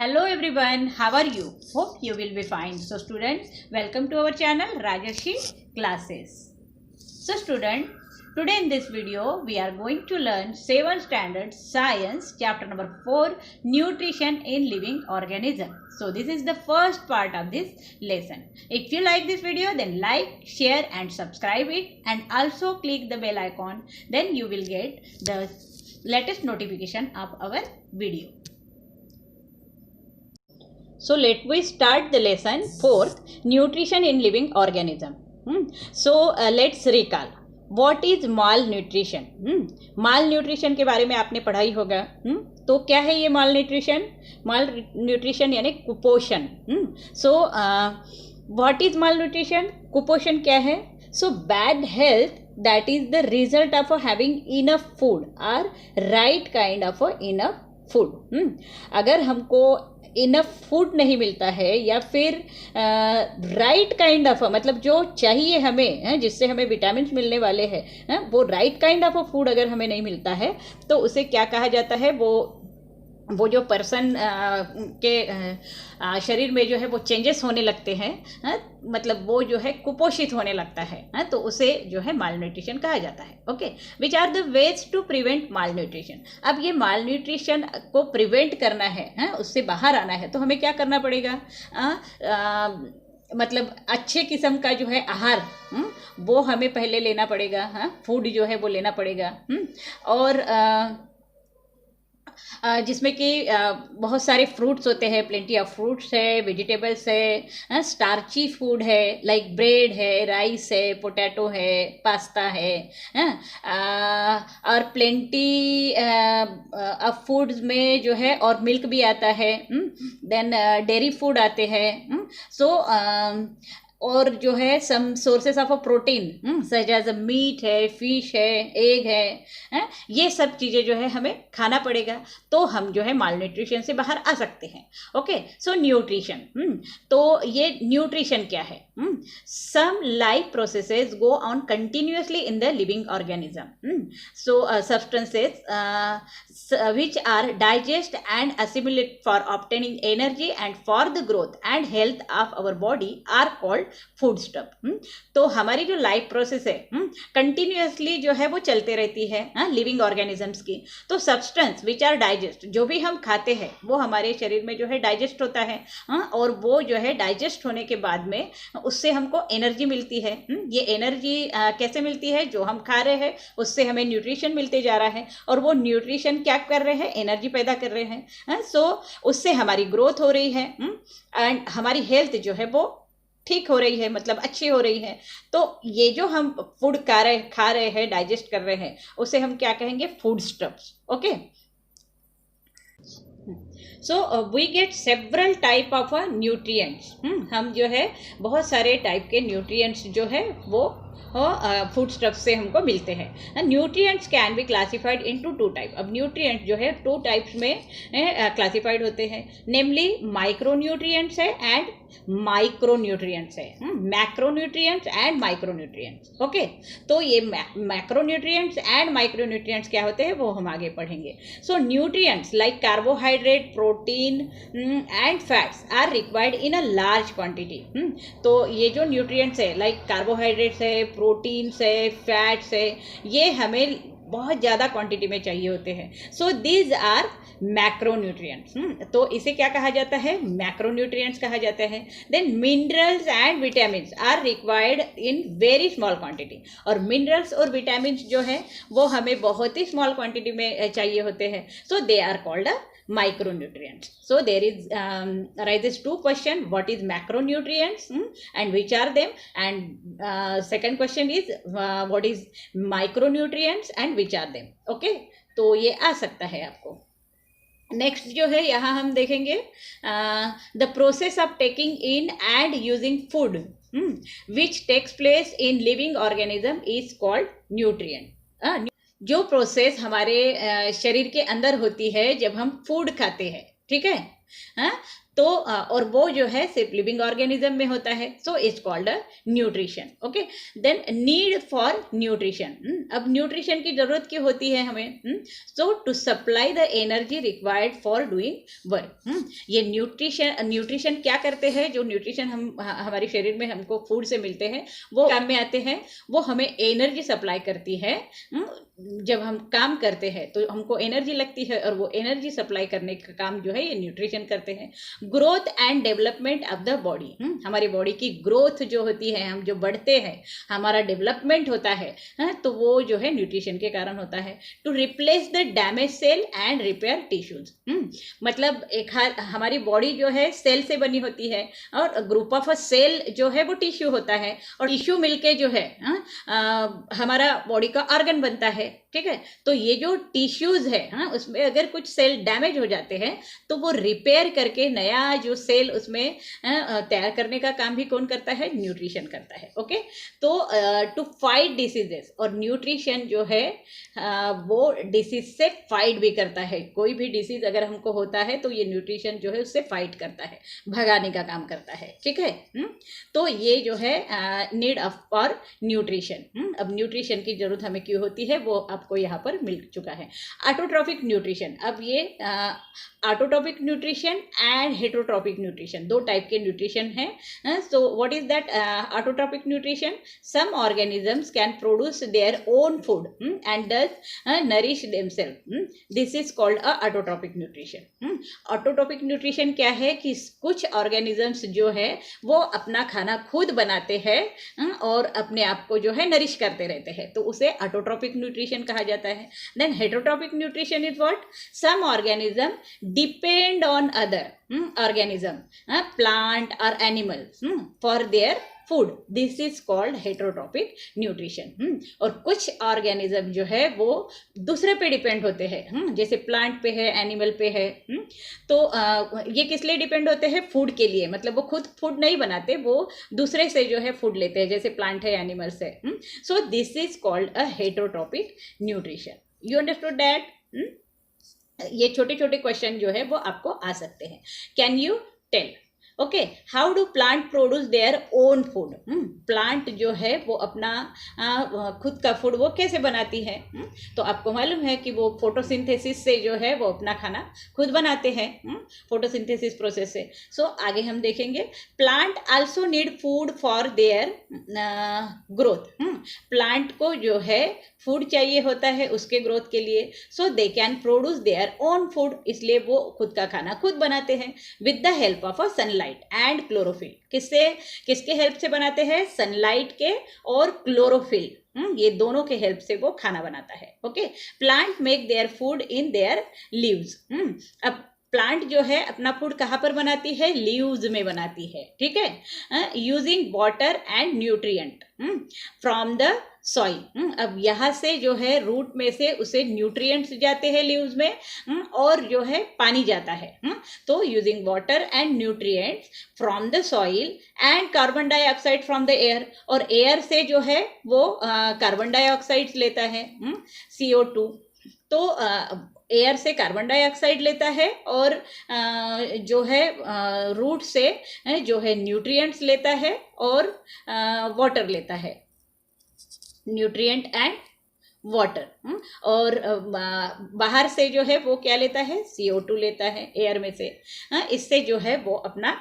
Hello everyone, how are you? Hope you will be fine. So students, welcome to our channel Rajarshi Classes. So student, today in this video we are going to learn 7th standard science chapter number 4 nutrition in living organism. So this is the first part of this lesson. If you like this video then like, share and subscribe it, and also click the bell icon, then you will get the latest notification of our video. So let we start the lesson 4th nutrition in living organism. Let's recall. What is malnutrition? Malnutrition के बारे में आपने पढ़ा ही होगा. तो क्या है ये malnutrition? Malnutrition यानी कुपोषण. What is malnutrition? कुपोषण क्या है? So bad health that is the result of having enough food or right kind of enough food. अगर हमको इनफ फूड नहीं मिलता है या फिर राइट काइंड ऑफ मतलब जो चाहिए हमें, जिससे हमें विटामिन मिलने वाले हैं, वो राइट काइंड ऑफ फूड अगर हमें नहीं मिलता है तो उसे क्या कहा जाता है? वो जो पर्सन के शरीर में जो है वो चेंजेस होने लगते हैं, मतलब वो जो है कुपोषित होने लगता है, तो उसे जो है मालन्यूट्रिशन कहा जाता है. Okay, which are the ways to prevent malnutrition. अब ये मालन्यूट्रिशन को प्रिवेंट करना है, उससे बाहर आना है, तो हमें क्या करना पड़ेगा? मतलब अच्छे किस्म का जो है आहार वो हमें पहले लेना पड़ेगा. फूड जो है वो लेना पड़ेगा. और जिसमें कि बहुत सारे फ्रूट्स होते हैं, प्लेंटी ऑफ फ्रूट्स है, वेजिटेबल्स है, स्टार्ची फूड है लाइक ब्रेड है, राइस है, पोटैटो है, पास्ता है, और प्लेंटी ऑफ फूड्स में जो है और मिल्क भी आता है. देन डेयरी फूड आते हैं. और जो है some sources of protein such as meat है, फिश है, एग है, ये सब चीज़ें जो है हमें खाना पड़ेगा, तो हम जो है मालन्यूट्रिशन से बाहर आ सकते हैं. Okay, so nutrition. तो ये न्यूट्रिशन क्या है? Some life processes go on continuously in the living organism. So substances which are digest and assimilate for obtaining energy and for the growth and health of our body are called food stuff. तो हमारी जो life process है continuously जो है वो चलते रहती है लिविंग ऑर्गेनिजम्स की. तो सब्सटेंस विच आर डाइजेस्ट, जो भी हम खाते हैं वो हमारे शरीर में जो है डाइजेस्ट होता है, और वो जो है डाइजेस्ट होने के बाद में उससे हमको एनर्जी मिलती है. ये एनर्जी कैसे मिलती है? जो हम खा रहे हैं उससे हमें न्यूट्रिशन मिलते जा रहा है, और वो न्यूट्रिशन क्या कर रहे हैं? एनर्जी पैदा कर रहे हैं. सो उससे हमारी ग्रोथ हो रही है एंड हमारी हेल्थ जो है वो ठीक हो रही है, मतलब अच्छी हो रही है. तो ये जो हम फूड खा रहे हैं, डाइजेस्ट कर रहे हैं, उसे हम क्या कहेंगे? Food stuffs. Okay, so we get several type of nutrients. हम जो है बहुत सारे टाइप के न्यूट्रिएंट्स जो है वो फूड स्टफ से हमको मिलते हैं. Nutrients can be classified into 2 type. अब न्यूट्रिएंट्स जो है 2 टाइप्स में क्लासिफाइड होते हैं, नेमली माइक्रोन्यूट्रिएंट्स है एंड माइक्रोन्यूट्रिएंट्स है. Macronutrients and micronutrients. ओके, तो ये मैक्रोन्यूट्रिएंट्स एंड माइक्रोन्यूट्रिएंट्स क्या होते हैं वो हम आगे पढ़ेंगे. So nutrients like carbohydrate, protein and fats are required in a large quantity. तो ये जो न्यूट्रिएंट्स है लाइक कार्बोहाइड्रेट्स है, प्रोटीन्स है, फैट्स है, ये हमें बहुत ज़्यादा क्वांटिटी में चाहिए होते हैं. So these are macronutrients. तो इसे क्या कहा जाता है? मैक्रोन्यूट्रिएंट्स कहा जाता है. Then minerals and vitamins are required in very small quantity. और मिनरल्स और विटामिन्स जो है वो हमें बहुत ही स्मॉल क्वांटिटी में चाहिए होते हैं. So they are called a micronutrients. So there is arises 2 question: what is macronutrients and which are them, and second question is what is micronutrients and which are them. Okay, तो ये आ सकता है आपको. Next जो है यहाँ हम देखेंगे the process of taking in and using food which takes place in living organism is called nutrient. जो प्रोसेस हमारे शरीर के अंदर होती है जब हम फूड खाते हैं, ठीक है, तो और वो जो है सिर्फ लिविंग ऑर्गेनिज्म में होता है, so it's called a nutrition. Okay, then need for nutrition. अब न्यूट्रिशन की जरूरत क्यों होती है हमें? So to supply the energy required for doing work. ये न्यूट्रिशन क्या करते हैं? जो न्यूट्रिशन हम हमारे शरीर में हमको फूड से मिलते हैं वो काम में आते हैं, वो हमें एनर्जी सप्लाई करती है। जब हम काम करते हैं तो हमको एनर्जी लगती है, और वो एनर्जी सप्लाई करने का काम जो है ये न्यूट्रिशन करते हैं। Growth and development of the body, हमारी बॉडी की ग्रोथ जो होती है, हम जो बढ़ते हैं, हमारा डेवलपमेंट होता है, तो वो जो है न्यूट्रिशन के कारण होता है। To replace the damage cell and repair tissues, मतलब हमारी बॉडी जो है सेल से बनी होती है, और ग्रुप ऑफ अ सेल जो है वो टिश्यू होता है, और टिश्यू मिलके जो है हमारा बॉडी का ऑर्गन बनता है। ठीक है, तो ये जो टिश्यूज है उसमें अगर कुछ सेल डैमेज हो जाते हैं तो वो रिपेयर करके नया जो सेल उसमें तैयार करने का काम भी कौन करता है? न्यूट्रिशन करता है। ओके, तो टू फाइट डिसीजेस, और न्यूट्रिशन जो है वो डिसीज से फाइट भी करता है। कोई भी डिसीज अगर हमको होता है तो ये न्यूट्रिशन जो है उससे फाइट करता है, भगाने का काम करता है। ठीक है, तो ये जो है नीड ऑफ फॉर न्यूट्रिशन। अब न्यूट्रिशन की जरूरत हमें क्यों होती है वो आपको यहाँ पर मिल चुका है। ऑटोट्रॉपिक न्यूट्रिशन, अब ये autotrophic nutrition and heterotrophic nutrition, दो टाइप के न्यूट्रिशन है। So what is that autotrophic nutrition? Some organisms can produce their own food and thus nourish themselves, this is called a autotrophic nutrition. Autotrophic nutrition क्या है कि कुछ organisms जो है वो अपना खाना खुद बनाते हैं और अपने आप को जो है नरिश करते रहते हैं, तो उसे ऑटोट्रॉपिक न्यूट्रिशन कहा जाता है। Then heterotrophic nutrition is what? Some organism depend on other organism, plant और animals for their food, this is called heterotrophic nutrition. और कुछ ऑर्गेनिज्म जो है वो दूसरे पे डिपेंड होते हैं, जैसे प्लांट पे है, एनिमल पे है। तो ये किस लिए डिपेंड होते हैं? फूड के लिए, मतलब वो खुद फूड नहीं बनाते, वो दूसरे से जो है फूड लेते हैं, जैसे प्लांट है, एनिमल्स है। So this is called a heterotrophic nutrition. You understood that? ये छोटे छोटे क्वेश्चन जो है वो आपको आ सकते हैं। Can you tell? Okay, how do plant produce their own food? Plant जो है वो अपना खुद का फूड वो कैसे बनाती है? तो आपको मालूम है कि वो फोटोसिंथेसिस से जो है वो अपना खाना खुद बनाते हैं, फोटोसिंथेसिस प्रोसेस से। सो आगे हम देखेंगे, plant also need food for their growth. Plant को जो है फूड चाहिए होता है उसके ग्रोथ के लिए, so they can produce their own food, इसलिए वो खुद का खाना खुद बनाते हैं with the help of a sunlight and chlorophyll. किसके हेल्प से बनाते हैं? सनलाइट के और क्लोरोफिल, ये दोनों के हेल्प से वो खाना बनाता है। Okay, plant make their food in their leaves. अब प्लांट जो है अपना फूड कहाँ पर बनाती है? लीव्स में बनाती है। ठीक है, using water and nutrient from the soil. अब यहाँ से जो है रूट में से उसे न्यूट्रिएंट्स जाते हैं लीव्स में, और जो है पानी जाता है। तो using water and nutrients from the soil and carbon dioxide from the air, और एयर से जो है वो कार्बन डाइऑक्साइड लेता है, CO2। तो एयर से कार्बन डाइऑक्साइड लेता है, और जो है रूट से जो है न्यूट्रिएंट्स लेता है, और वाटर लेता है, न्यूट्रिएंट एंड वाटर। और बाहर से जो है वो क्या लेता है? CO2 लेता है एयर में से। इससे जो है वो अपना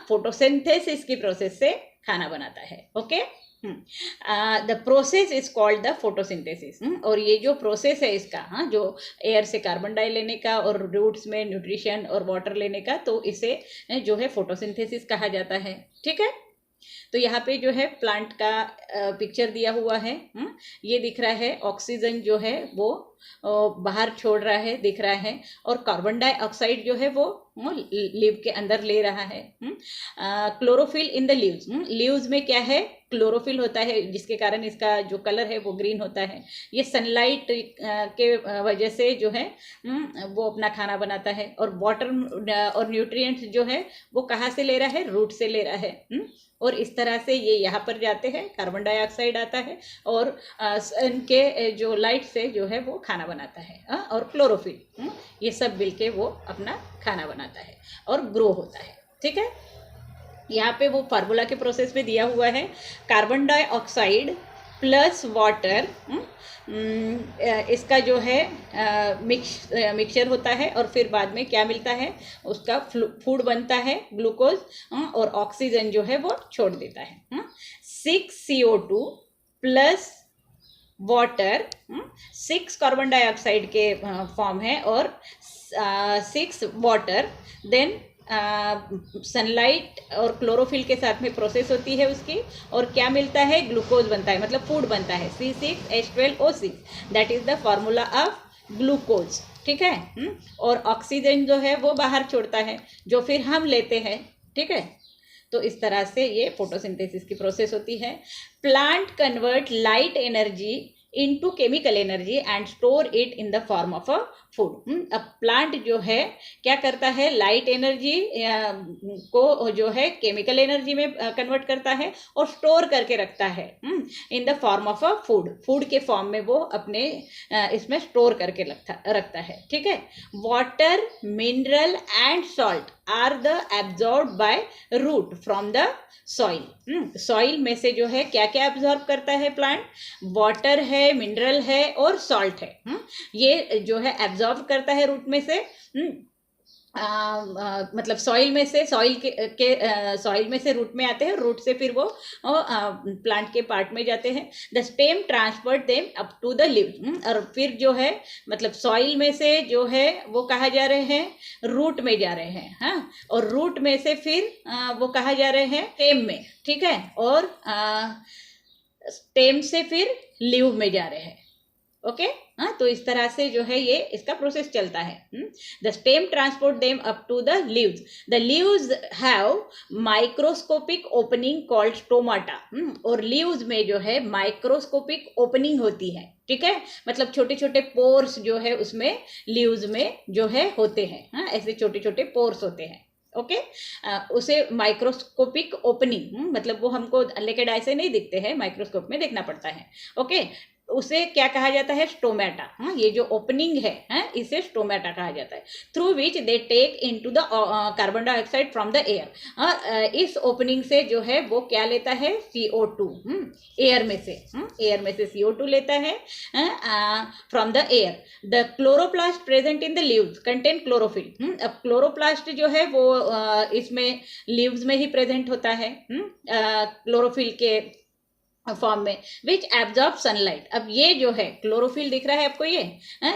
फोटोसिंथेसिस की प्रोसेस से खाना बनाता है। Okay, the process is called the photosynthesis. और ये जो प्रोसेस है इसका, जो एयर से कार्बन डाई लेने का और रूट्स में न्यूट्रिशन और वाटर लेने का, तो इसे जो है फोटोसिंथेसिस कहा जाता है। ठीक है, तो यहाँ पे जो है प्लांट का पिक्चर दिया हुआ है। ये दिख रहा है ऑक्सीजन जो है वो बाहर छोड़ रहा है, दिख रहा है, और कार्बन डाइऑक्साइड जो है वो लीव के अंदर ले रहा है। Chlorophyll in the leaves, leaves में क्या है? क्लोरोफिल होता है, जिसके कारण इसका जो कलर है वो ग्रीन होता है। ये सनलाइट के वजह से जो है वो अपना खाना बनाता है। और वाटर और न्यूट्रिएंट्स जो है वो कहाँ से ले रहा है? रूट से ले रहा है। और इस तरह से ये यहाँ पर जाते हैं, कार्बन डाइऑक्साइड आता है, और सन के जो लाइट से जो है वो खाना बनाता है, और क्लोरोफिल, ये सब मिलके वो अपना खाना बनाता है और ग्रो होता है। ठीक है, यहाँ पे वो फार्मूला के प्रोसेस में दिया हुआ है, कार्बन डाइऑक्साइड प्लस वाटर, इसका जो है मिक्सचर होता है, और फिर बाद में क्या मिलता है, उसका फूड बनता है ग्लूकोज, और ऑक्सीजन जो है वो छोड़ देता है। 6 CO2 plus water, 6 carbon dioxide के फॉर्म है और 6 वाटर, देन सनलाइट और क्लोरोफिल के साथ में प्रोसेस होती है उसकी, और क्या मिलता है, ग्लूकोज बनता है, मतलब फूड बनता है, C6H12O6, that is the formula of glucose. ठीक है, और ऑक्सीजन जो है वो बाहर छोड़ता है, जो फिर हम लेते हैं। ठीक है, तो इस तरह से ये फोटोसिंथेसिस की प्रोसेस होती है। Plant convert light energy into chemical energy and store it in the form of a food. अब प्लांट जो है क्या करता है, लाइट एनर्जी को जो है केमिकल एनर्जी में कन्वर्ट करता है और स्टोर करके रखता है in the form of a food. Food के फॉर्म में वो अपने इसमें स्टोर करके रखता है। ठीक है, water, mineral and salt are the absorb by root from the soil. Soil में से जो है क्या क्या एब्जॉर्ब करता है प्लांट, वाटर है, मिनरल है और सॉल्ट है। ये जो है एब्जॉर्ब करता है रूट में से, मतलब सॉइल में से, सॉइल में से रूट में आते हैं, रूट से फिर वो प्लांट के पार्ट में जाते हैं। The stem transfer them up to the leaves, और फिर जो है मतलब सॉइल में से जो है वो कहाँ जा रहे हैं, रूट में जा रहे हैं। हाँ, और रूट में से फिर वो कहाँ जा रहे हैं, स्टेम में। ठीक है, और स्टेम से फिर लीव में जा रहे हैं। ओके, हाँ, तो इस तरह से जो है ये इसका प्रोसेस चलता है। The stem transport them up to the leaves. The leaves have microscopic opening called stomata, और लीव्स में जो है माइक्रोस्कोपिक ओपनिंग होती है। ठीक है, मतलब छोटे छोटे पोर्स जो है उसमें लीव्स में जो है होते हैं। हाँ, ऐसे छोटे छोटे पोर्स होते हैं। ओके, उसे माइक्रोस्कोपिक ओपनिंग, मतलब वो हमको लेके डाई से नहीं दिखते हैं, माइक्रोस्कोप में देखना पड़ता है। ओके, उसे क्या कहा जाता है, स्टोमेटा। ये जो ओपनिंग है इसे स्टोमेटा कहा जाता है। Through which they take into the carbon dioxide from the air. इस ओपनिंग से जो है वो क्या लेता है, CO2, एयर में से CO2 लेता है from the air. The chloroplast present in the leaves contain chlorophyll. अब क्लोरोप्लास्ट जो है वो इसमें लीव्स में ही प्रेजेंट होता है क्लोरोफिल के फॉर्म में, विच एब्जॉर्ब सनलाइट। अब ये जो है क्लोरोफिल दिख रहा है आपको, ये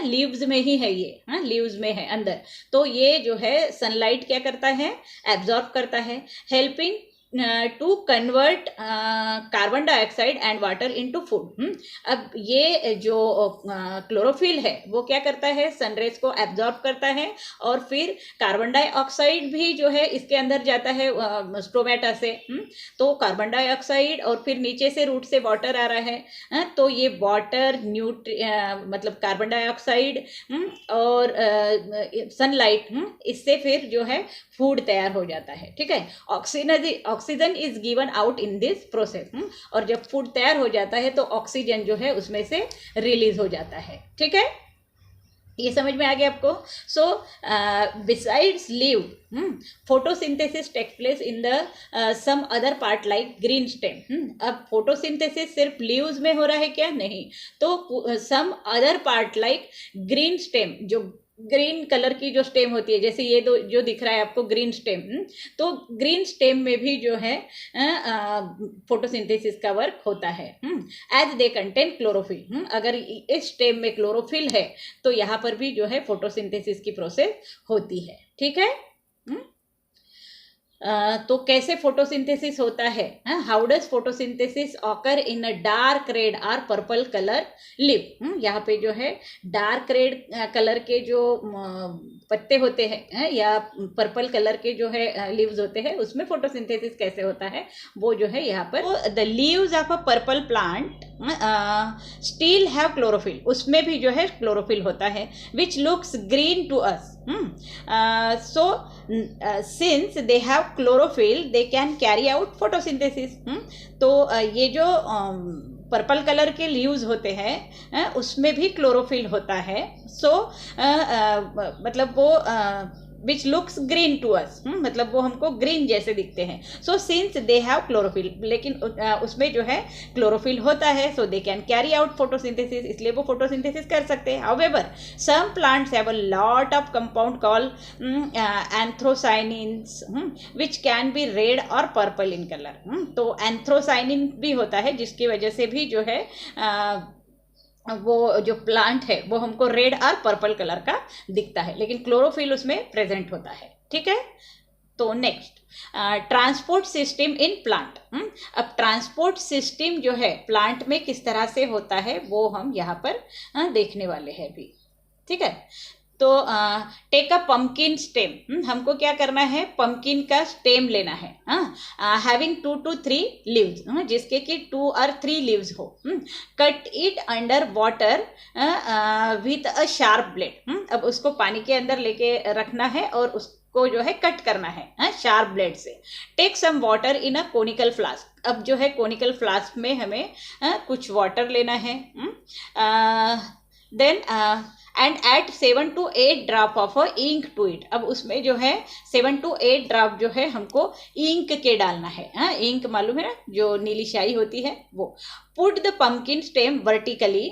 लीव्स में ही है, ये लीव्स में है अंदर। तो ये जो है सनलाइट क्या करता है, एब्जॉर्ब करता है, helping to convert carbon dioxide and water into food. अब ये जो क्लोरोफिल है वो क्या करता है, सनरेज को एब्जॉर्ब करता है, और फिर कार्बन डाइऑक्साइड भी जो है इसके अंदर जाता है स्टोमेटा से। तो कार्बन डाइऑक्साइड और फिर नीचे से रूट से वाटर आ रहा है। तो ये वाटर, मतलब कार्बन डाइऑक्साइड और सनलाइट, इससे फिर जो है फूड तैयार हो जाता है। ठीक है, oxygen is given out in this process. और जब फूड तैयार हो जाता है तो ऑक्सीजन जो है उसमें से रिलीज हो जाता है। ठीक है, ये समझ में आ गया आपको। So besides leave, photosynthesis take place in the some other part like green stem. अब फोटोसिंथेसिस सिर्फ लीव्स में हो रहा है क्या, नहीं, तो some other part like green stem, जो ग्रीन कलर की जो स्टेम होती है, जैसे ये दो जो दिख रहा है आपको ग्रीन स्टेम, तो ग्रीन स्टेम में भी जो है फोटोसिंथेसिस का वर्क होता है। एज दे कंटेन क्लोरोफिल, अगर इस स्टेम में क्लोरोफिल है तो यहाँ पर भी जो है फोटोसिंथेसिस की प्रोसेस होती है। ठीक है, तो कैसे फोटोसिंथेसिस होता है, how does photosynthesis occur in a dark red और पर्पल कलर लिव। यहाँ पे जो है डार्क रेड कलर के जो पत्ते होते हैं या पर्पल कलर के जो है लीव्स होते हैं, उसमें फोटोसिंथेसिस कैसे होता है वो जो है यहाँ पर। The leaves of a purple plant still have chlorophyll, उसमें भी जो है क्लोरोफिल होता है, which looks green to us. So since they have chlorophyll they can carry out photosynthesis। तो ये जो पर्पल कलर के लीव्स होते हैं उसमें भी क्लोरोफिल होता है। सो मतलब वो which looks green to us, मतलब वो हमको ग्रीन जैसे दिखते हैं। So since they have chlorophyll, लेकिन उसमें जो है क्लोरोफिल होता है, so they can carry out photosynthesis, इसलिए वो फोटोसिंथेसिस कर सकते हैं। However some plants have a lot of compound called anthocyanins which can be red और पर्पल इन कलर। तो एंथ्रोसाइनिन भी होता है जिसकी वजह से भी जो है वो जो प्लांट है वो हमको रेड और पर्पल कलर का दिखता है, लेकिन क्लोरोफिल उसमें प्रेजेंट होता है। ठीक है, तो next transport system in plant. अब ट्रांसपोर्ट सिस्टम जो है प्लांट में किस तरह से होता है वो हम यहाँ पर देखने वाले हैं अभी। ठीक है, तो टेक अ पम्पकिन स्टेम, हमको क्या करना है, पम्पकिन का स्टेम लेना है, हैविंग 2 to 3 लीव्स, जिसके कि 2 or 3 लीव्स हो। Cut it under water with a sharp blade. अब उसको पानी के अंदर लेके रखना है और उसको जो है कट करना है शार्प ब्लेड से। Take some water in a conical flask. अब जो है कोनिकल फ्लास्क में हमें कुछ वाटर लेना है। Then and at 7 to 8 drop of ink to it. अब उसमें जो है 7 to 8 ड्रॉप जो है हमको इंक के डालना है। इंक मालूम है ना, जो नीली स्याही होती है वो। Put the pumpkin stem vertically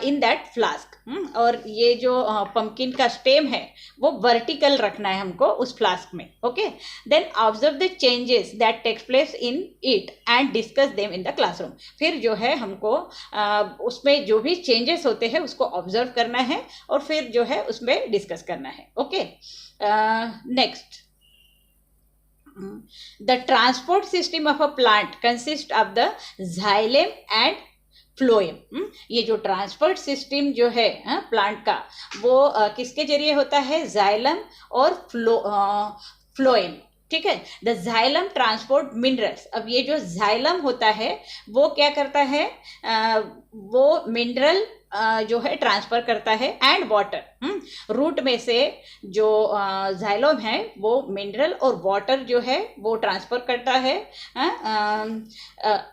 in that flask. और ये जो पम्पकिन का स्टेम है वो वर्टिकल रखना है हमको उस फ्लास्क में। Okay, then observe the changes that takes place in it and discuss them in the classroom. फिर जो है हमको उसमें जो भी चेंजेस होते हैं उसको ऑब्जर्व करना है और फिर जो है उसमें डिस्कस करना है। Okay, next, the transport system of a plant consists of the xylem and phloem. ये जो ट्रांसपोर्ट सिस्टम जो है प्लांट का वो किसके जरिए होता है, जाइलम और फ्लोएम। ठीक है, द जाइलम ट्रांसपोर्ट मिनरल्स। अब ये जो जाइलम होता है वो क्या करता है, वो मिनरल जो है ट्रांसफर करता है एंड वाटर। रूट में से जो जाइलम है वो मिनरल और वाटर जो है वो ट्रांसफर करता है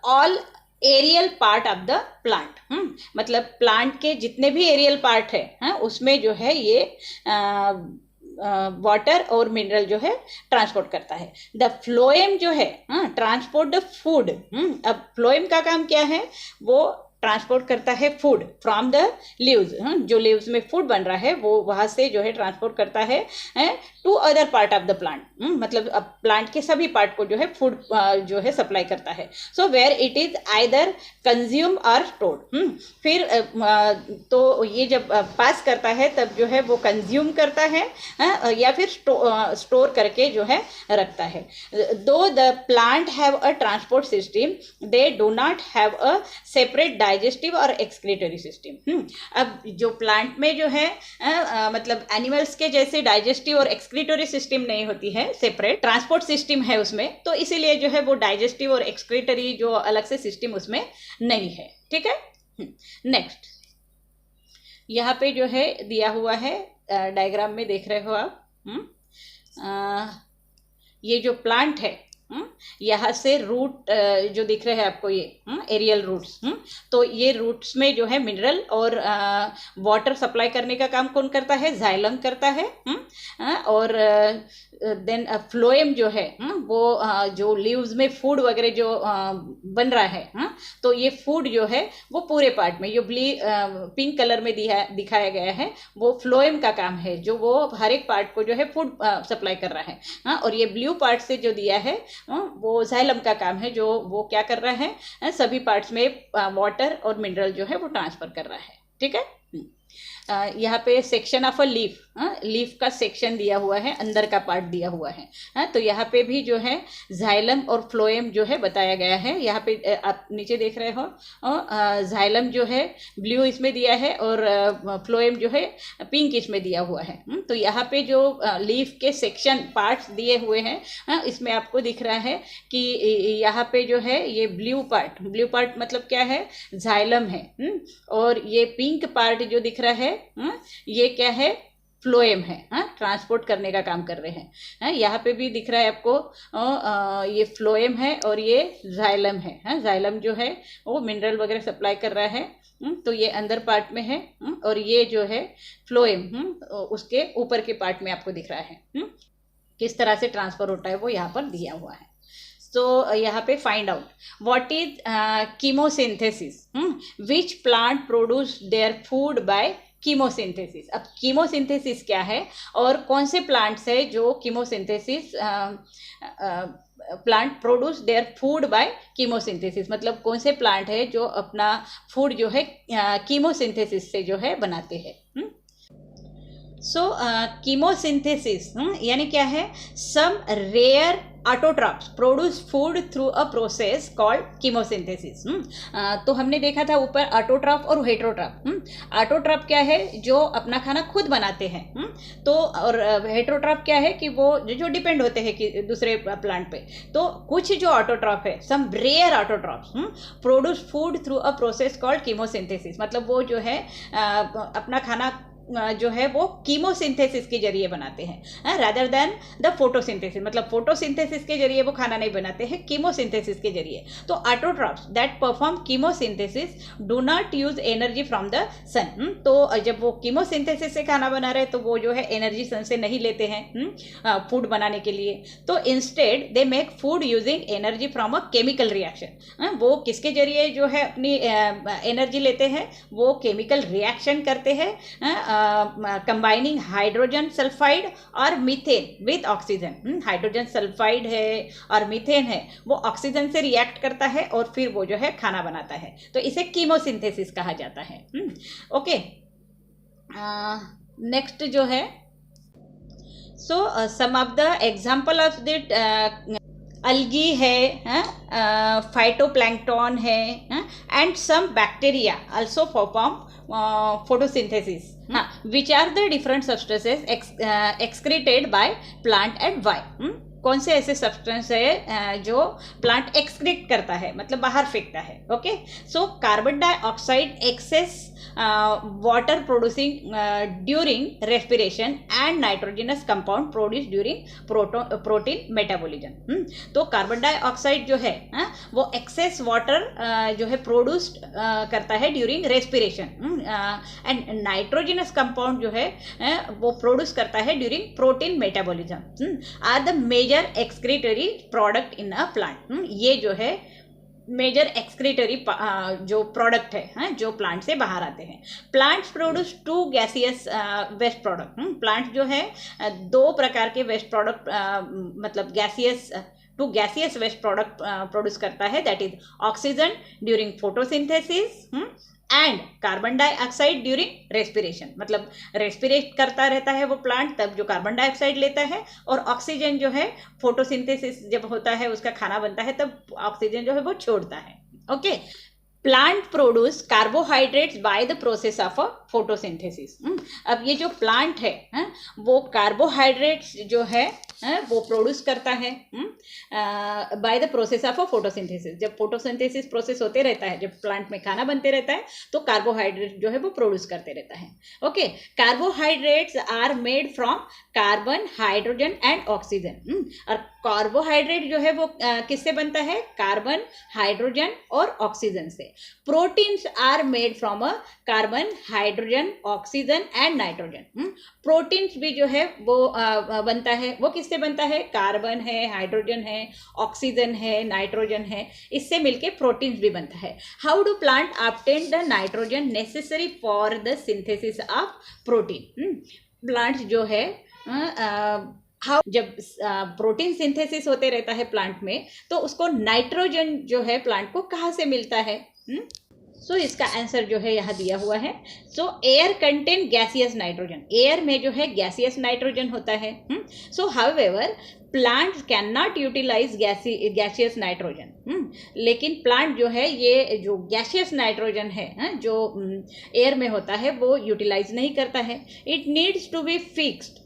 all aerial part of the plant. मतलब प्लांट के जितने भी एरियल पार्ट है उसमें जो है ये वाटर और मिनरल जो है ट्रांसपोर्ट करता है। द फ्लोएम जो है ट्रांसपोर्ट द फूड। अब फ्लोएम का काम क्या है, वो ट्रांसपोर्ट करता है फूड फ्रॉम द लीव्स। जो लीव्स में फूड बन रहा है वो वहाँ से जो है ट्रांसपोर्ट करता है to other part of the plant. मतलब अब प्लांट के सभी पार्ट को जो है फूड जो है सप्लाई करता है। So where it is either consume or stored. फिर तो ये जब पास करता है तब जो है वो कंज्यूम करता है या फिर स्टोर करके जो है रखता है। दो the plant have a transport system they do not have a separate digestive और एक्सक्रीटरी सिस्टम। अब जो प्लांट में जो है मतलब एनिमल्स के जैसे डाइजेस्टिव और एक्सक्रीटरी सिस्टम नहीं होती है, सेपरेट ट्रांसपोर्ट सिस्टम है उसमें, तो इसीलिए जो है वो डाइजेस्टिव और एक्सक्रीटरी जो अलग से सिस्टम उसमें नहीं है। ठीक है, नेक्स्ट, यहाँ पे जो है दिया हुआ है डायग्राम में देख रहे हो आप। ये जो प्लांट है यहाँ से रूट जो दिख रहे हैं आपको ये एरियल रूट्स। तो ये रूट्स में जो है मिनरल और वाटर सप्लाई करने का काम कौन करता है, जाइलम करता है। और देन फ्लोएम जो है वो जो लीव्स में फूड वगैरह जो बन रहा है तो ये फूड जो है वो पूरे पार्ट में जो पिंक कलर में दिखाया गया है वो फ्लोएम का काम है, जो वो हर एक पार्ट को जो है फूड सप्लाई कर रहा है। और ये ब्लू पार्ट से जो दिया है वो जाइलम का काम है, जो वो क्या कर रहा है, सभी पार्ट्स में वाटर और मिनरल जो है वो ट्रांसफर कर रहा है। ठीक है, यहाँ पे section of a leaf, leaf का सेक्शन दिया हुआ है, अंदर का पार्ट दिया हुआ है। तो यहाँ पे भी जो है जाइलम और फ्लोएम जो है बताया गया है। यहाँ पे आप नीचे देख रहे हो जाइलम जो है ब्लू इसमें दिया है और फ्लोएम जो है पिंक इसमें दिया हुआ है। तो यहाँ पे जो लीफ के सेक्शन पार्ट्स दिए हुए हैं इसमें आपको दिख रहा है कि यहाँ पे जो है ये ब्लू पार्ट मतलब क्या है, जाइलम है। और ये पिंक पार्ट जो दिख रहा है ये क्या है, फ्लोएम है, हाँ, ट्रांसपोर्ट करने का काम कर रहे हैं, हाँ, यहाँ पे भी दिख रहा है आपको ये फ्लोएम है और ये जाइलम है, हाँ, जाइलम जो है वो मिनरल वगैरह सप्लाई कर रहा है, तो ये अंदर पार्ट में है, और ये जो है फ्लोएम उसके ऊपर के पार्ट में आपको दिख रहा है, किस तरह से ट्रांसफर होता है वो यहाँ पर दिया हुआ है। तो यहाँ पे find out what is chemosynthesis, which plant produce their food by chemosynthesis. अब कीमोसिंथेसिस क्या है और कौन से प्लांट्स है जो chemosynthesis plant produce their food by chemosynthesis, मतलब कौन से प्लांट है जो अपना फूड जो है कीमोसिंथेसिस से जो है बनाते हैं। सो कीमोसिंथेसिस यानी क्या है, some rare autotrophs produce food through a process called chemosynthesis. तो हमने देखा था ऊपर ऑटोट्रॉप और हेटरोट्रॉप। ऑटोट्रॉप क्या है, जो अपना खाना खुद बनाते हैं, तो और हेटरोट्रॉप क्या है कि वो जो डिपेंड होते हैं कि दूसरे प्लांट पे। तो कुछ जो ऑटोट्रॉप है, some rare autotrophs produce food through a process called chemosynthesis, मतलब वो जो है अपना खाना जो है वो कीमोसिंथेसिस के जरिए बनाते हैं, रादर देन द फोटोसिंथेसिस, मतलब फोटोसिंथेसिस के जरिए वो खाना नहीं बनाते हैं, कीमोसिंथेसिस के जरिए। तो autotrophs that perform chemosynthesis do not use energy from the sun. तो जब वो कीमोसिंथेसिस से खाना बना रहे तो वो जो है एनर्जी सन से नहीं लेते हैं फूड बनाने के लिए, तो instead they make food using energy from a chemical reaction. वो किसके जरिए जो है अपनी एनर्जी लेते हैं, वो केमिकल रिएक्शन करते हैं, कंबाइनिंग हाइड्रोजन सल्फाइड और methane with oxygen. Hydrogen sulphide है और मीथेन है, वो ऑक्सीजन से रिएक्ट करता है और फिर वो जो है खाना बनाता है, तो इसे कीमोसिंथेसिस कहा जाता है। ओके, नेक्स्ट जो है, so some of the example of the algae है, फाइटोप्लैंक्टन है, and some bacteria also perform photosynthesis, which are the different substances excreted by plant and why। कौन से ऐसे सब्सटेंस है जो प्लांट एक्सक्रीट करता है, मतलब बाहर फेंकता है। Okay, so carbon dioxide excess water producing during respiration and nitrogenous compound produce during protein metabolism. तो कार्बन डाइऑक्साइड जो है वो एक्सेस वाटर जो है प्रोड्यूस करता है during respiration, and nitrogenous compound जो है वो प्रोड्यूस करता है during protein metabolism, are the major excretory product in a plant. ये जो है मेजर एक्सक्रीटरी जो प्रोडक्ट है जो प्लांट से बाहर आते हैं। Plants produce two gaseous waste product. Plant जो है दो प्रकार के वेस्ट प्रोडक्ट मतलब गैसियस वेस्ट प्रोडक्ट प्रोड्यूस करता है, that is oxygen during photosynthesis and carbon dioxide during respiration, मतलब रेस्पिरेट करता रहता है वो प्लांट, तब जो कार्बन डाइऑक्साइड लेता है, और ऑक्सीजन जो है फोटोसिंथेसिस जब होता है उसका खाना बनता है तब ऑक्सीजन जो है वो छोड़ता है। Okay, plant produce carbohydrates by the process of a photosynthesis. अब ये जो प्लांट है वो कार्बोहाइड्रेट्स जो है वो प्रोड्यूस करता है by the process of a photosynthesis. जब फोटोसिंथेसिस प्रोसेस होते रहता है, जब प्लांट में खाना बनते रहता है, तो कार्बोहाइड्रेट जो है वो प्रोड्यूस करते रहता है। Okay, carbohydrates are made from carbon, hydrogen and oxygen. और कार्बोहाइड्रेट जो है वो किससे बनता है, कार्बन, हाइड्रोजन और ऑक्सीजन से। Proteins are made from a carbon, hydrogen, oxygen and nitrogen. Proteins भी जो है वो बनता है, वो किससे बनता है, कार्बन है, हाइड्रोजन है, ऑक्सीजन है, नाइट्रोजन है, इससे मिलके प्रोटीन्स भी बनता है। How do plant obtain the nitrogen necessary for the synthesis of protein. Plant जो है जब प्रोटीन सिंथेसिस होते रहता है प्लांट में, तो उसको नाइट्रोजन जो है प्लांट को कहाँ से मिलता है। सो इसका आंसर जो है यहाँ दिया हुआ है। So air contain gaseous nitrogen, air में जो है गैसियस नाइट्रोजन होता है। So however plants can not utilize gaseous nitrogen. लेकिन प्लांट जो है ये जो गैसियस नाइट्रोजन है जो एयर में होता है वो यूटिलाइज नहीं करता है। It needs to be fixed,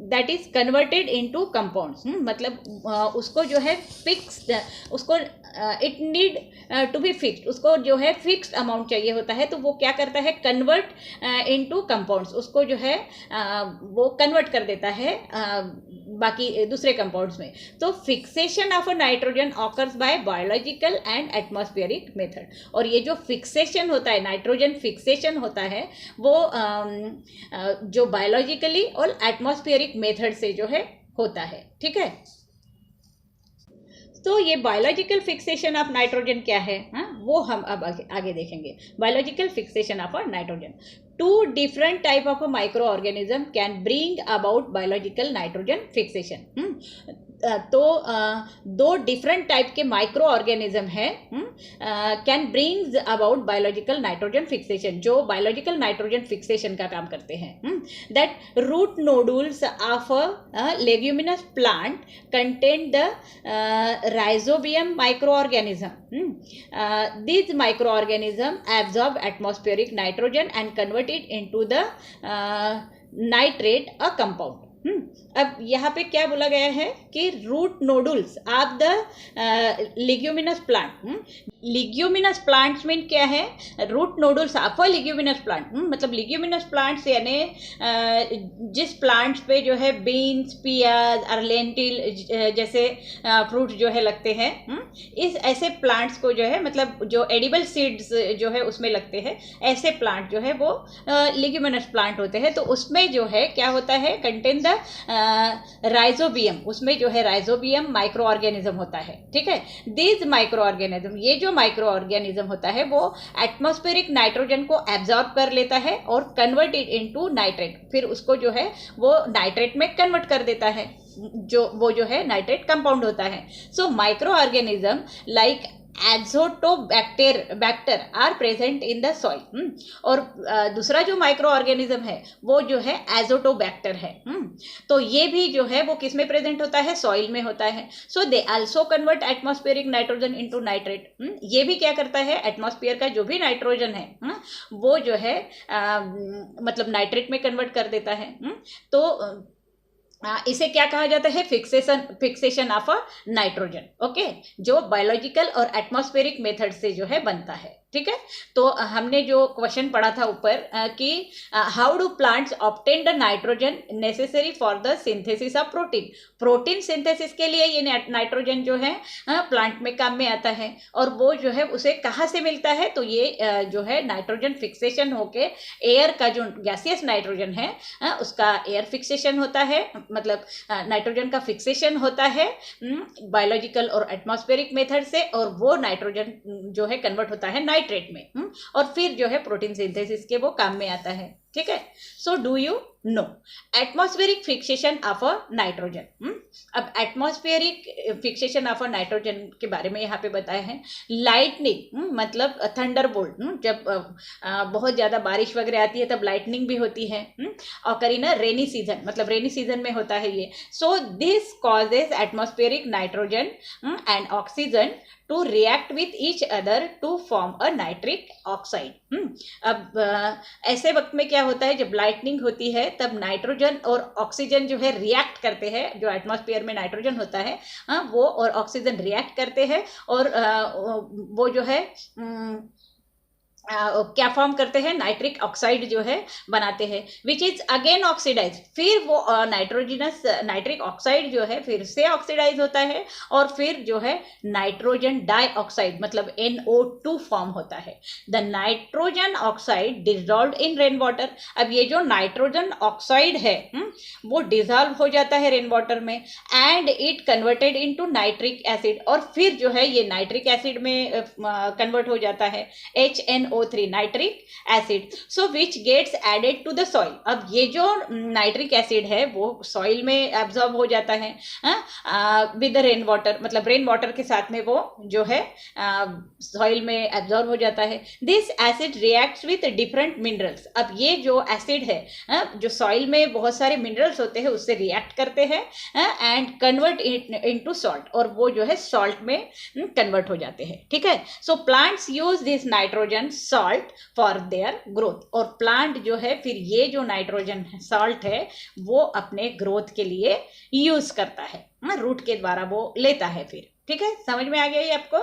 that is converted into compounds. मतलब उसको जो है फिक्स्ड, उसको it need to be fixed, उसको जो है फिक्स्ड अमाउंट चाहिए होता है, तो वो क्या करता है, कन्वर्ट इनटू कंपाउंड्स, उसको जो है वो कन्वर्ट कर देता है बाकी दूसरे कंपाउंड्स में। तो fixation of a nitrogen occurs by biological and atmospheric method. और ये जो फिक्सेशन होता है, नाइट्रोजन फिक्सेशन होता है, वो जो बायोलॉजिकली और एटमॉस्फेरिक मेथड से जो है होता है। ठीक है, तो ये बायोलॉजिकल फिक्सेशन ऑफ नाइट्रोजन क्या है, वो हम अब आगे देखेंगे। Biological fixation of nitrogen, two different type of micro organism can bring about biological nitrogen fixation. तो दो डिफरेंट टाइप के माइक्रो ऑर्गेनिज्म है can brings about biological nitrogen fixation, जो बायोलॉजिकल नाइट्रोजन फिक्सेशन का काम करते हैं। That root nodules of a leguminous plant contain the rhizobium micro organism. These microorganisms absorb atmospheric nitrogen and convert it into the nitrate, a compound. अब यहाँ पे क्या बोला गया है कि root nodules of the leguminous plant. Leguminous plants mean क्या है, root nodules of a leguminous plant. मतलब लिग्यूमिनस प्लांट्स यानी जिस प्लांट्स पे जो है बीन्स, पियाज और लेंटिल जैसे फ्रूट जो है लगते हैं, इस ऐसे प्लांट्स को जो है, मतलब जो एडिबल सीड्स जो है उसमें लगते हैं, ऐसे प्लांट जो है वो लिग्यूमिनस प्लांट होते हैं। तो उसमें जो है क्या होता है, कंटेन द राइजोबियम, उसमें जो है राइजोबियम माइक्रो ऑर्गेनिज्म होता है। ठीक है, दीज माइक्रो ऑर्गेनिज्म, ये जो माइक्रो ऑर्गेनिज्म होता है वो एटमॉस्फेरिक नाइट्रोजन को एब्जॉर्ब कर लेता है और कन्वर्ट इट इनटू नाइट्रेट, फिर उसको जो है वो नाइट्रेट में कन्वर्ट कर देता है, जो वो जो है नाइट्रेट कंपाउंड होता है। So micro organism like azotobacter are present in the soil. और दूसरा जो माइक्रो ऑर्गेनिज्म है वो जो है एजोटोबैक्टर है। तो ये भी जो है वो किस में प्रेजेंट होता है, सॉइल में होता है। So they also convert atmospheric nitrogen into nitrate. ये भी क्या करता है, एटमॉस्फेयर का जो भी नाइट्रोजन है वो जो है मतलब नाइट्रेट में कन्वर्ट कर देता है। तो इसे क्या कहा जाता है, fixation of a nitrogen. Okay, जो बायोलॉजिकल और एटमॉस्फेरिक मेथड से जो है बनता है। ठीक है, तो हमने जो क्वेश्चन पढ़ा था ऊपर कि how do plants obtain the nitrogen necessary for the synthesis of protein. Protein synthesis के लिए ये नाइट्रोजन जो है प्लांट में काम में आता है, और वो जो है उसे कहाँ से मिलता है, तो ये जो है नाइट्रोजन फिक्सेशन होके एयर का जो गैसियस नाइट्रोजन है उसका एयर फिक्सेशन होता है, मतलब नाइट्रोजन का फिक्सेशन होता है बायोलॉजिकल और एटमॉस्फेरिक मेथड से, और वो नाइट्रोजन जो है कन्वर्ट होता है नाइट्रेट में, और फिर जो है प्रोटीन सिंथेसिस के वो काम में आता है। ठीक है, so do you know atmospheric fixation of a nitrogen. अब atmospheric fixation of a nitrogen के बारे में यहाँ पे बताया है। लाइटनिंग मतलब थंडरबोल्ट, जब बहुत ज़्यादा बारिश वगैरह आती है तब लाइटनिंग भी होती है, और करीना रेनी सीजन, मतलब रेनी सीजन में होता है ये। So this causes atmospheric nitrogen and oxygen to react with each other to form a nitric oxide. अब ऐसे वक्त में क्या होता है, जब लाइटनिंग होती है तब नाइट्रोजन और ऑक्सीजन जो है रिएक्ट करते हैं, जो एटमॉस्फेयर में नाइट्रोजन होता है वो और ऑक्सीजन रिएक्ट करते हैं, और वो जो है क्या फॉर्म करते हैं, नाइट्रिक ऑक्साइड जो है बनाते हैं, विच इज अगेन ऑक्सीडाइज। फिर वो नाइट्रोजिनस नाइट्रिक ऑक्साइड जो है फिर से ऑक्सीडाइज होता है, और फिर जो है नाइट्रोजन डाइऑक्साइड मतलब NO2 फॉर्म होता है। The nitrogen oxide dissolve in rain water. अब ये जो नाइट्रोजन ऑक्साइड है वो डिजॉल्व हो जाता है रेन वाटर में, and it converted into nitric acid, और फिर जो है ये नाइट्रिक एसिड में कन्वर्ट हो जाता है, HNO NO3 nitric acid, so which gets added to the soil. अब ये जो नाइट्रिक एसिड है वो सॉइल में एब्जॉर्ब हो जाता है विद रेन वाटर, मतलब रेन वाटर के साथ में वो जो है सॉइल में एब्जॉर्ब हो जाता है। This acid reacts with different minerals. अब ये जो एसिड है जो सॉइल में बहुत सारे मिनरल्स होते हैं उससे रिएक्ट करते हैं एंड कन्वर्ट इनटू सॉल्ट, और वो जो है सॉल्ट में कन्वर्ट हो जाते हैं, ठीक है। So plants use this nitrogen salt for their growth, और प्लांट जो है फिर ये जो नाइट्रोजन सॉल्ट है वो अपने ग्रोथ के लिए यूज करता है, रूट के द्वारा वो लेता है फिर, ठीक है। समझ में आ गया ये आपको।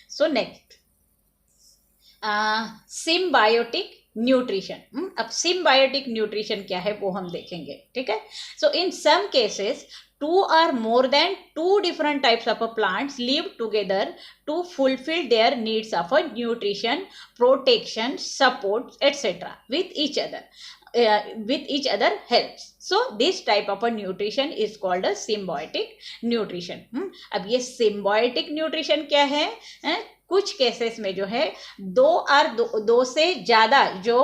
So next symbiotic nutrition. अब सिम्बायोटिक न्यूट्रिशन क्या है वो हम देखेंगे, ठीक है। सो इन some cases 2 or more than 2 different types of plants live together to fulfill their needs of a nutrition, protection, support, etc. with each other helps. So this type of a nutrition is called a symbiotic nutrition. अब ये symbiotic nutrition क्या है? कुछ cases में जो है दो से ज्यादा जो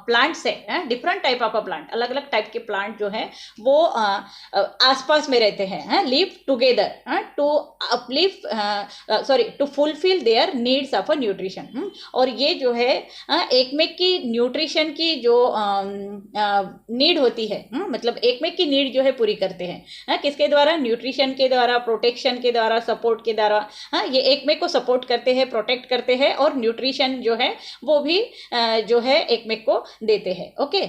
प्लांट्स है, डिफरेंट टाइप ऑफ प्लांट, अलग अलग टाइप के प्लांट जो है वो आसपास में रहते हैं, live together to uplift to fulfil their needs of a nutrition. और ये जो है एक में की न्यूट्रिशन की जो नीड होती है, मतलब एक में की नीड जो है पूरी करते हैं, किसके द्वारा? न्यूट्रिशन के द्वारा, प्रोटेक्शन के द्वारा, सपोर्ट के द्वारा। ये एक में को सपोर्ट करते हैं, प्रोटेक्ट करते हैं, और न्यूट्रिशन जो है वो भी जो है एक में को देते हैं, okay,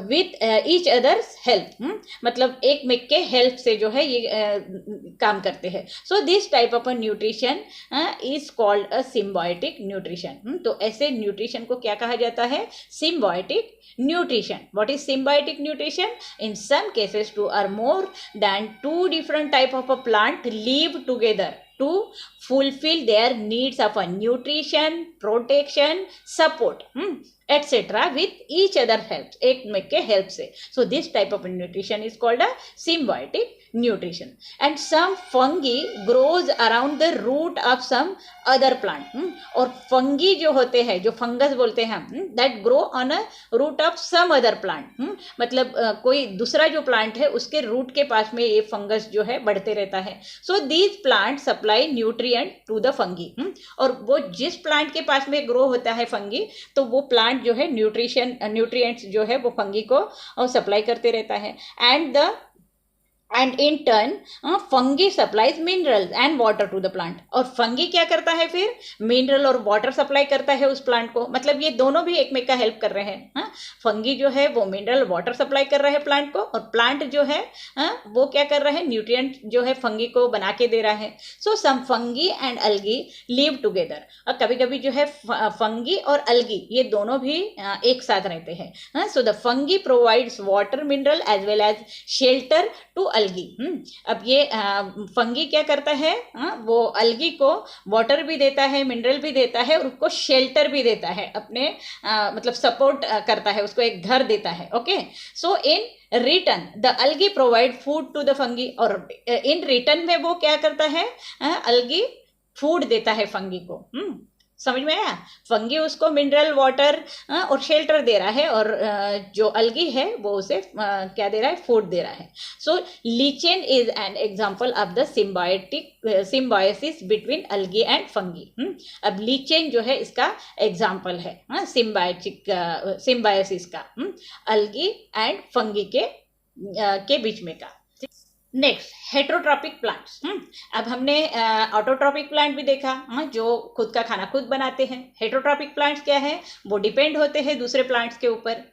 with each others help, मतलब एक में के हेल्प से जो है ये काम करते हैं। So this type of nutrition is called a symbiotic nutrition. तो ऐसे न्यूट्रिशन को क्या कहा जाता है? Symbiotic nutrition. What is symbiotic nutrition? In some cases 2 or more than 2 different type of a plant live together to fulfill their needs of a nutrition, protection, support, etc. with each other helps, एक में के help से. So this type of nutrition is called a symbiotic nutrition. And some fungi grows around the root of some other plant. और fungi जो होते हैं, जो fungus बोलते हैं हम, that grow on a root of some other plant. मतलब कोई दूसरा जो plant है उसके root के पास में ये fungus जो है बढ़ते रहता है. So these plants supply nutrient to the fungi. और वो जिस plant के पास में grow होता है fungi, तो वो plant जो है nutrients जो है वो fungi को supply करते रहता है. And in turn fungi supplies minerals and water to the plant. और fungi क्या करता है फिर? मिनरल और वाटर सप्लाई करता है उस प्लांट को. मतलब ये दोनों भी एक में का हेल्प कर रहे हैं. फंगी जो है वो मिनरल वाटर सप्लाई कर रहे हैं प्लांट को, और प्लांट जो है वो क्या कर रहे हैं? न्यूट्रिएंट जो है फंगी को बना के दे रहा है. So some fungi and algae live together. और कभी कभी जो है फंगी और अल्गी ये दोनों भी एक साथ रहते हैं. So the fungi provides water, mineral as well as shelter to algae. अब ये फंगी क्या करता है? वो अलगी को वाटर भी देता है, मिनरल भी देता है, और उसको शेल्टर भी देता है, अपने मतलब सपोर्ट करता है, उसको एक घर देता है. Okay, so in return the algae provide food to the fungi. और इन रिटर्न में वो क्या करता है? अलगी फूड देता है फंगी को. समझ में आया? फंगी उसको मिनरल, वाटर और शेल्टर दे रहा है, और जो अलगी है वो उसे क्या दे रहा है? फूड दे रहा है. So lichen is an example of the symbiosis between algae and fungi. अब लीचेन जो है इसका एग्जांपल है सिम्बायोसिस का, अलगी एंड फंगी के बीच में का. Next, heterotrophic plants. अब हमने ऑटोट्रॉपिक प्लांट भी देखा, जो खुद का खाना खुद बनाते हैं. हेट्रोट्रॉपिक प्लांट्स क्या है? वो डिपेंड होते हैं दूसरे प्लांट्स के ऊपर.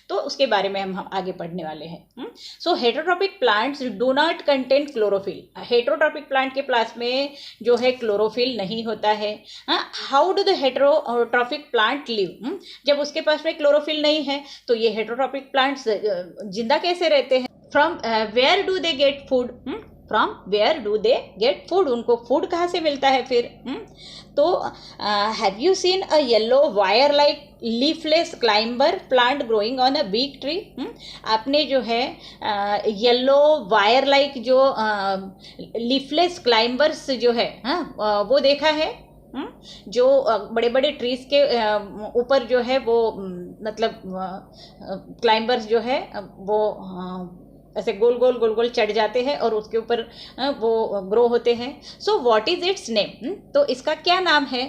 तो उसके बारे में हम आगे पढ़ने वाले हैं. So heterotrophic plants do not contain chlorophyll. Heterotrophic plant के पास में जो है क्लोरोफिल नहीं होता है. How do the heterotrophic plant live? जब उसके पास में क्लोरोफिल नहीं है तो ये हेट्रोट्रॉपिक प्लांट्स जिंदा कैसे रहते हैं? From where do they get food? From where do they get food? उनको फूड कहाँ से मिलता है फिर? तो have you seen a yellow wire like leafless climber plant growing on a big tree? आपने जो है येलो वायर लाइक जो लीफलेस क्लाइंबर्स जो है वो देखा है? जो बड़े बड़े ट्रीज के ऊपर जो है वो मतलब क्लाइंबर्स जो है वो ऐसे गोल गोल गोल गोल चढ़ जाते हैं और उसके ऊपर वो ग्रो होते हैं। So what is its name, तो इसका क्या नाम है?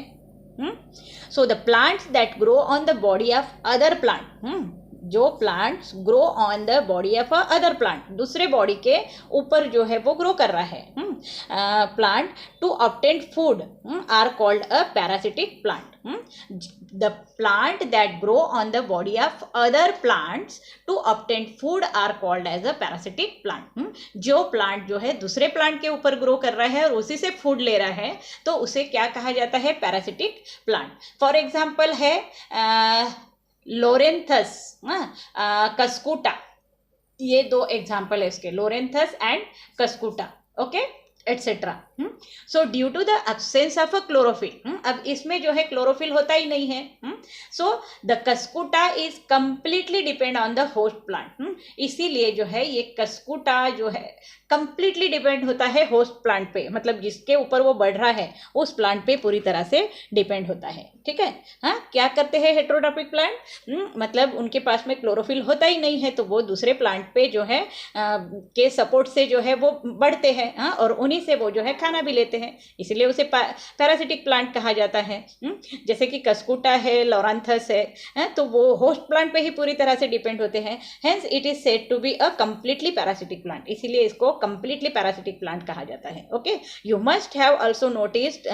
So the plants that grow on the body of other plant, जो plants grow on the body of other plant, दूसरे बॉडी के ऊपर जो है वो ग्रो कर रहा है plant to obtain food are called a parasitic plant. The plant that grow on the body of other plants to obtain food are called as a parasitic plant. जो प्लांट जो है दूसरे प्लांट के ऊपर grow कर रहा है और उसी से फूड ले रहा है तो उसे क्या कहा जाता है? Parasitic plant. फॉर एग्जाम्पल है लोरेंथस, कस्कुटा, ये दो एग्जाम्पल है इसके, Loranthus and Cuscuta, okay, et cetera. So due to the absence of a chlorophyll, अब इसमें जो है क्लोरोफिल होता ही नहीं है, so the Cuscuta is completely depend on the host plant. इसीलिए जो है ये कस्कुटा जो है कंप्लीटली डिपेंड होता है होस्ट प्लांट पे, मतलब जिसके ऊपर वो बढ़ रहा है उस प्लांट पे पूरी तरह से डिपेंड होता है, ठीक है। हाँ, क्या करते हैं हेटेरोट्रॉपिक प्लांट? मतलब उनके पास में क्लोरोफिल होता ही नहीं है तो वो दूसरे प्लांट पे जो है के सपोर्ट से जो है वो बढ़ते हैं, हाँ, और उन्हीं से वो जो है खाना भी लेते हैं, इसीलिए उसे पैरासिटिक प्लांट कहा जाता है। जैसे कि कस्कुटा है, लोरेंथस है, तो वो होस्ट प्लांट पे ही पूरी तरह से डिपेंड होते हैं, hence it is said to be a completely parasitic plant, इसीलिए इसको कंप्लीटली पैरासिटिक प्लांट कहा जाता है। Okay, you must have also noticed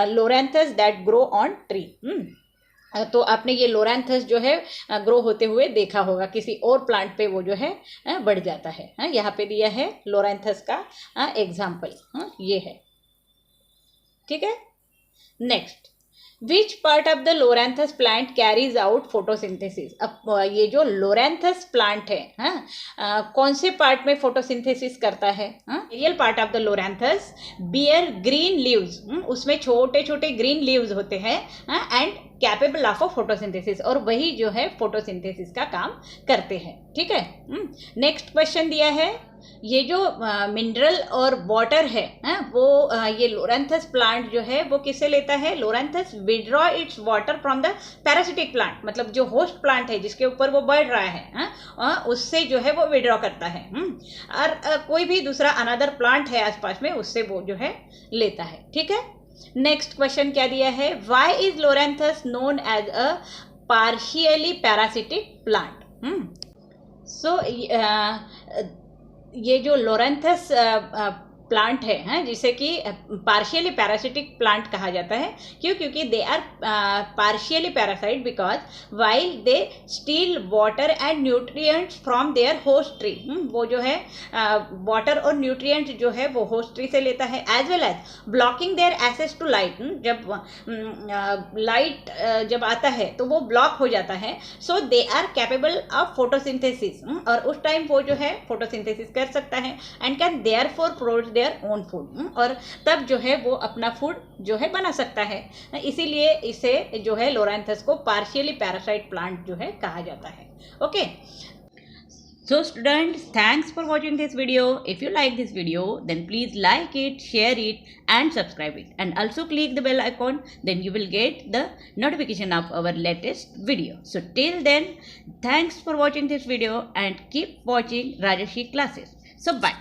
Loranthus that grow on tree. तो आपने ये लोरेंथस जो है ग्रो होते हुए देखा होगा, किसी और प्लांट पे वो जो है बढ़ जाता है। यहाँ पे दिया है लोरेंथस का एग्जाम्पल, ये है, ठीक है। Next, which part of the Loranthus plant carries out photosynthesis? अब ये जो लोरेंथस प्लांट है कौन से पार्ट में फोटोसिंथेसिस करता है? Real part of the Loranthus bear green leaves, उसमें छोटे छोटे ग्रीन लीव्स होते हैं एंड कैपेबल ऑफ फोटोसिंथेसिस, और वही जो है फोटोसिंथेसिस का काम करते हैं, ठीक है। नेक्स्ट क्वेश्चन दिया है, ये जो मिनरल और वाटर है वो ये लोरेंथस प्लांट जो है वो किससे लेता है? Loranthus withdraw its water from the parasitic plant, मतलब जो होस्ट प्लांट है जिसके ऊपर वो बढ़ रहा है उससे जो है वो विड्रॉ करता है, और कोई भी दूसरा अनदर प्लांट है आसपास में उससे वो जो है लेता है, ठीक है। नेक्स्ट क्वेश्चन क्या दिया है, why is Loranthus known as a partially parasitic plant? So ये जो लोरेंथस प्लांट है जिसे कि पार्शियली पैरासिटिक प्लांट कहा जाता है, क्यों? क्योंकि they are partially parasite because while they steal water and nutrients from their host tree, वो जो है वाटर और न्यूट्रिएंट्स जो है वो होस्ट ट्री से लेता है, as well as blocking their access to light, जब लाइट जब आता है तो वो ब्लॉक हो जाता है, so they are capable of photosynthesis, और उस टाइम वो जो है फोटोसिंथेसिस कर सकता है and can therefore produce their own food, और तब जो है वो अपना फूड जो है बना सकता है, इसीलिए इसे जो है लोरेंथस को पार्शियली पैरासाइट प्लांट जो है कहा जाता है। Okay, so students, thanks for watching this video. If you like this video, then please like it, share it and subscribe it, and also click the bell icon, then you will get the notification of our latest video. So till then, thanks for watching this video and keep watching Rajarshi classes. So bye.